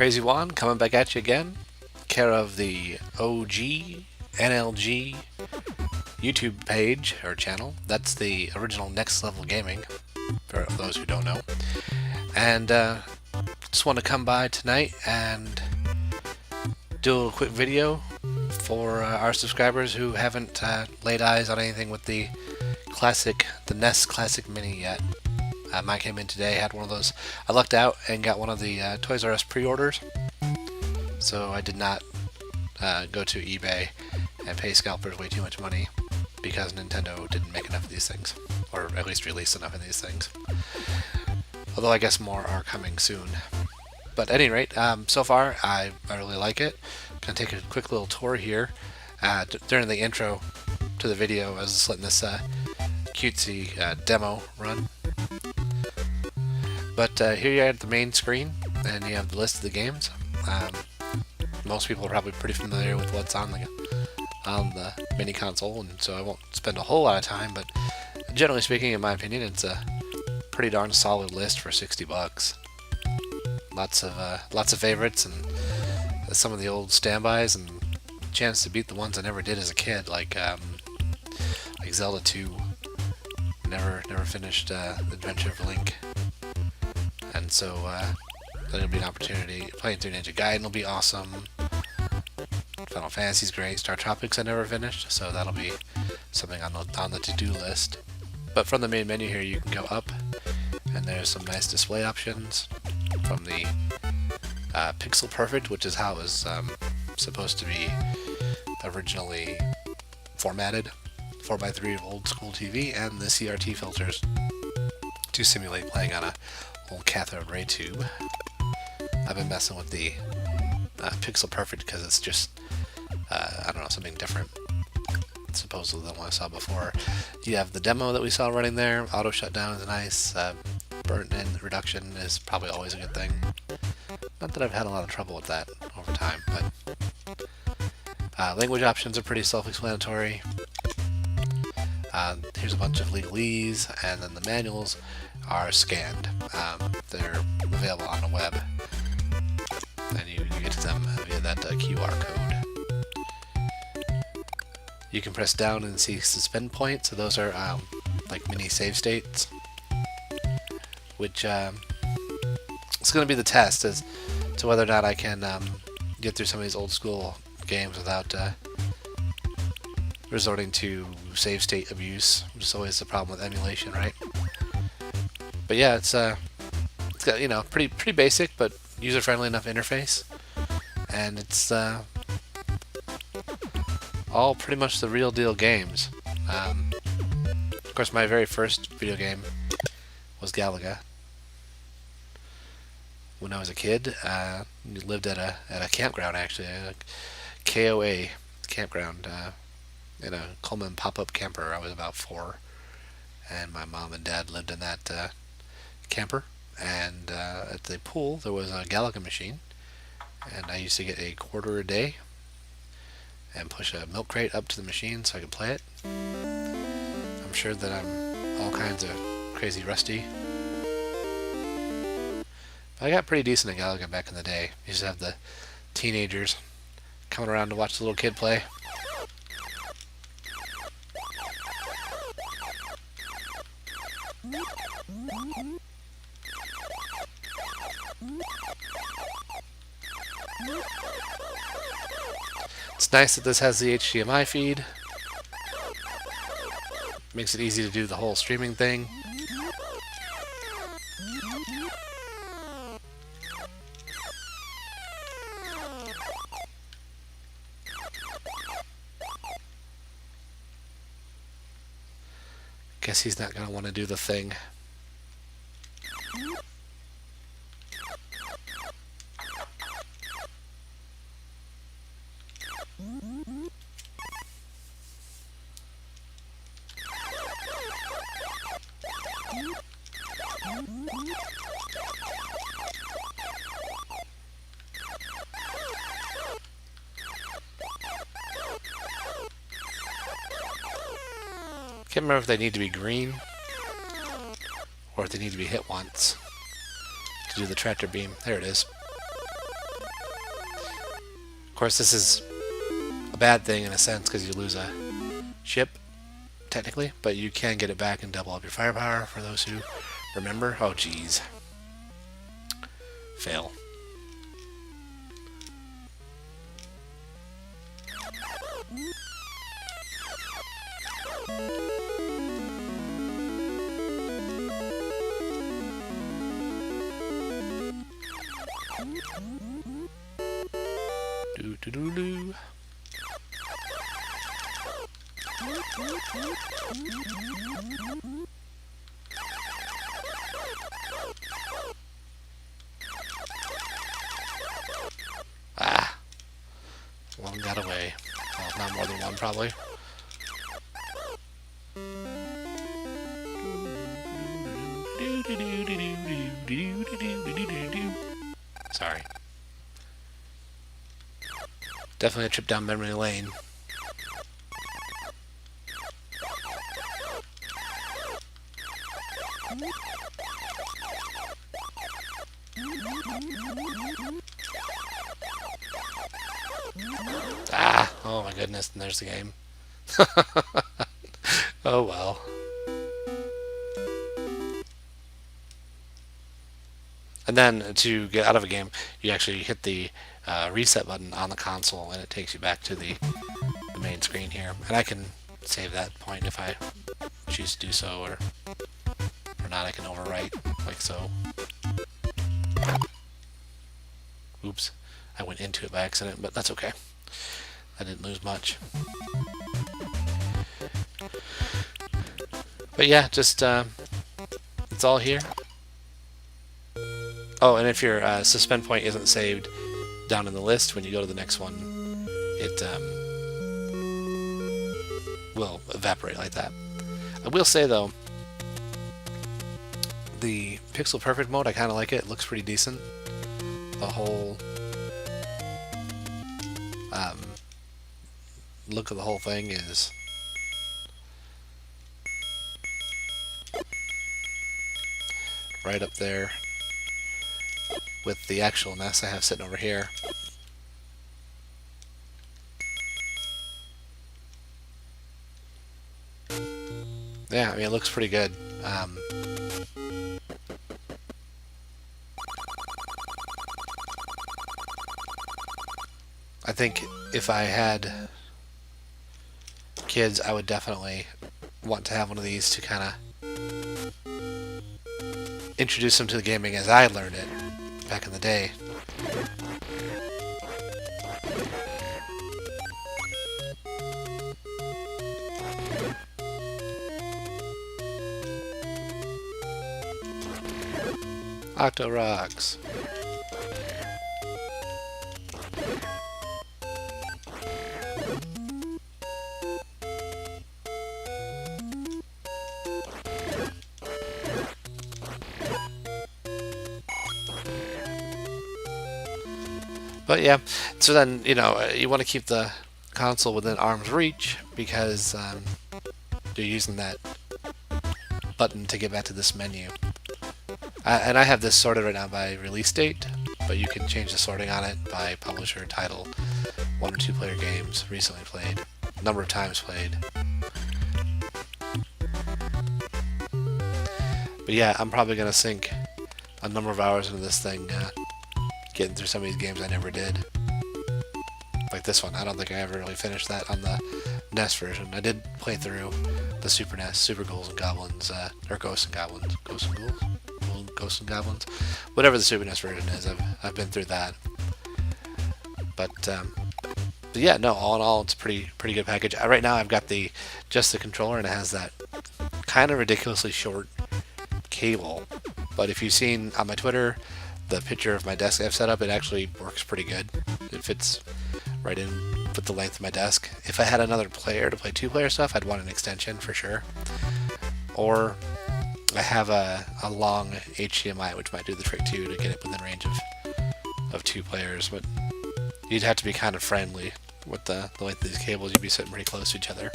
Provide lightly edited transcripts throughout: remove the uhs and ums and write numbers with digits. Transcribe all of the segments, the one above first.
CrazyJuan coming back at you again, care of the OG NLG YouTube page or channel. That's the original Next Level Gaming, for those who don't know. And just want to come by tonight and do a little quick video for our subscribers who haven't laid eyes on anything with the classic, the NES Classic Mini yet. Mine came in today, had one of those. I lucked out and got one of the Toys R Us pre-orders, so I did not go to eBay and pay scalpers way too much money because Nintendo didn't make enough of these things, or at least release enough of these things. Although I guess more are coming soon. But at any rate, so far I really like it. Gonna take a quick little tour here. During the intro to the video, I was just letting this cutesy demo run. But here you are at the main screen, and you have the list of the games. Most people are probably pretty familiar with what's on the mini console, and so I won't spend a whole lot of time. But generally speaking, in my opinion, it's a pretty darn solid list for $60. Lots of favorites and some of the old standbys, and a chance to beat the ones I never did as a kid, like Zelda 2. Never finished Adventure of Link. And so that'll be an opportunity. Playing through Ninja Gaiden will be awesome. Final Fantasy's great. Star Tropics I never finished, so that'll be something on the to-do list. But from the main menu here, you can go up, and there's some nice display options from the Pixel Perfect, which is how it was supposed to be originally formatted. 4x3 of old school TV, and the CRT filters to simulate playing on a old cathode ray tube. I've been messing with the Pixel Perfect because it's just I don't know, something different supposedly than what I saw before. You have the demo that we saw running there. Auto shutdown is nice. Burnt-in reduction is probably always a good thing. Not that I've had a lot of trouble with that over time, but language options are pretty self-explanatory. Here's a bunch of legalese, and then the manuals are scanned. They're available on the web, and you get to them via that QR code. You can press down and see suspend points, so those are like mini save states, which it's going to be the test as to whether or not I can get through some of these old school games without resorting to save state abuse, which is always the problem with emulation, right? But yeah, it's got, you know, pretty basic but user-friendly enough interface, and it's all pretty much the real deal games. Of course, my very first video game was Galaga. When I was a kid, we lived at a campground, actually, a KOA campground. In a Coleman pop-up camper. I was about 4, and my mom and dad lived in that camper, and at the pool there was a Galaga machine, and I used to get a quarter a day and push a milk crate up to the machine so I could play it. I'm sure that I'm all kinds of crazy rusty, but I got pretty decent at Galaga back in the day. Used to have the teenagers coming around to watch the little kid play. It's nice that this has the HDMI feed. Makes it easy to do the whole streaming thing. Guess he's not going to want to do the thing. Can't remember if they need to be green or if they need to be hit once to do the tractor beam. There it is. course, this is a bad thing in a sense because you lose a ship, technically, but you can get it back and double up your firepower for those who remember. Oh, jeez. Fail. Do do do do. Ah! One got away. Well, not more than one, probably. Sorry. Definitely a trip down memory lane. Ah! Oh my goodness, and there's the game. Oh well. And then to get out of a game, you actually hit the reset button on the console, and it takes you back to the main screen here. And I can save that point if I choose to do so, or not. I can overwrite like so. Oops, I went into it by accident, but that's okay. I didn't lose much. But yeah, just it's all here. Oh, and if your suspend point isn't saved down in the list, when you go to the next one, it will evaporate like that. I will say, though, the Pixel Perfect mode, I kind of like it. It looks pretty decent. The whole look of the whole thing is right up there with the actual NES I have sitting over here. Yeah, I mean, it looks pretty good. I think if I had kids, I would definitely want to have one of these to kind of introduce them to the gaming as I learned it back in the day. Octo Rocks. But yeah, so then, you know, you want to keep the console within arm's reach because you're using that button to get back to this menu. And I have this sorted right now by release date, but you can change the sorting on it by publisher, title, 1 or 2 player games, recently played, number of times played. But yeah, I'm probably going to sink a number of hours into this thing, getting through some of these games I never did. Like this one, I don't think I ever really finished that on the NES version. I did play through the Super NES, Super Ghouls and Goblins, or Ghosts and Goblins, Ghosts and Ghouls? Ghosts and Goblins, whatever the Super NES version is. I've been through that, but yeah, no. All in all, it's a pretty good package. Right now, I've got just the controller, and it has that kind of ridiculously short cable. But if you've seen on my Twitter the picture of my desk I've set up, it actually works pretty good. It fits right in with the length of my desk. If I had another player to play 2-player stuff, I'd want an extension for sure. Or I have a long HDMI, which might do the trick too, to get it within range of 2 players, but you'd have to be kind of friendly with the length of these cables. You'd be sitting pretty close to each other.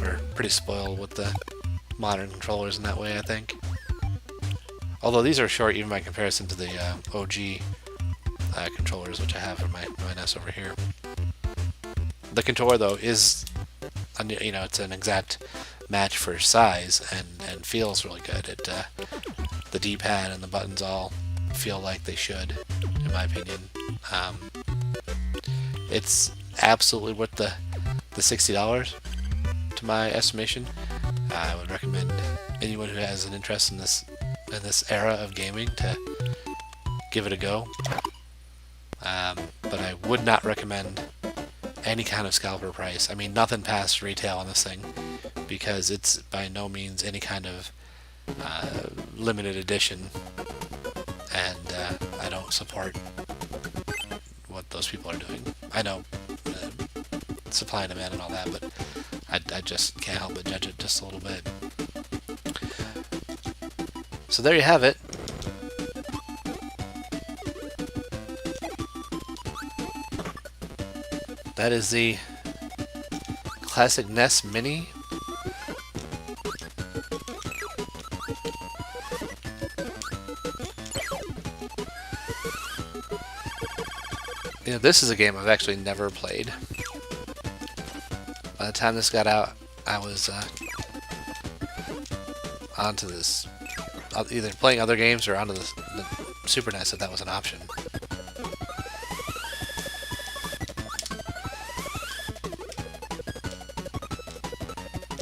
We're pretty spoiled with the modern controllers in that way, I think. Although these are short even by comparison to the OG controllers, which I have for my NES over here. The controller, though, is, it's an exact match for size and feels really good. The D-pad and the buttons all feel like they should, in my opinion. It's absolutely worth the $60 to my estimation. I would recommend anyone who has an interest in this era of gaming to give it a go. But I would not recommend any kind of scalper price. I mean, nothing past retail on this thing, because it's by no means any kind of limited edition, and I don't support what those people are doing. I know supply and demand and all that, but I just can't help but judge it just a little bit. So there you have it. That is the Classic NES Mini. This is a game I've actually never played. By the time this got out, I was onto this, either playing other games or onto the Super NES if that was an option.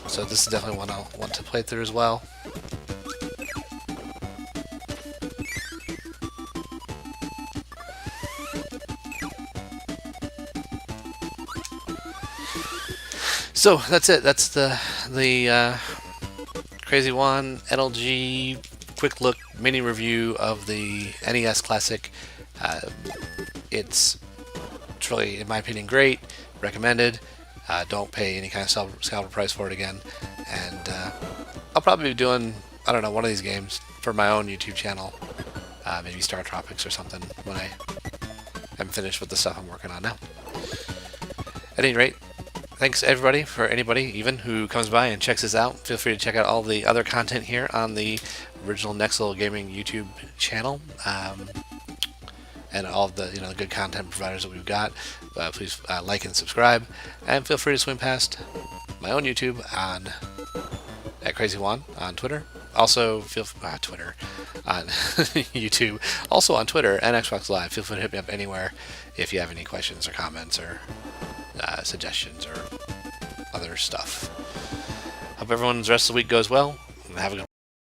So this is definitely one I'll want to play through as well. So that's it. That's the CrazyJuan NLG quick look mini review of the NES Classic. It's really, in my opinion, great. Recommended. Don't pay any kind of scalper price for it again. And I'll probably be doing, I don't know, one of these games for my own YouTube channel. Maybe Star Tropics or something when I am finished with the stuff I'm working on now. At any rate, thanks everybody, for anybody even who comes by and checks this out. Feel free to check out all the other content here on the original Nexel Gaming YouTube channel, and all of the the good content providers that we've got. Please like and subscribe, and feel free to swing past my own YouTube at CrazyJuan on Twitter. Also Twitter on YouTube, also on Twitter and Xbox Live. Feel free to hit me up anywhere if you have any questions or comments or suggestions or other stuff. Hope everyone's rest of the week goes well, and have a good one.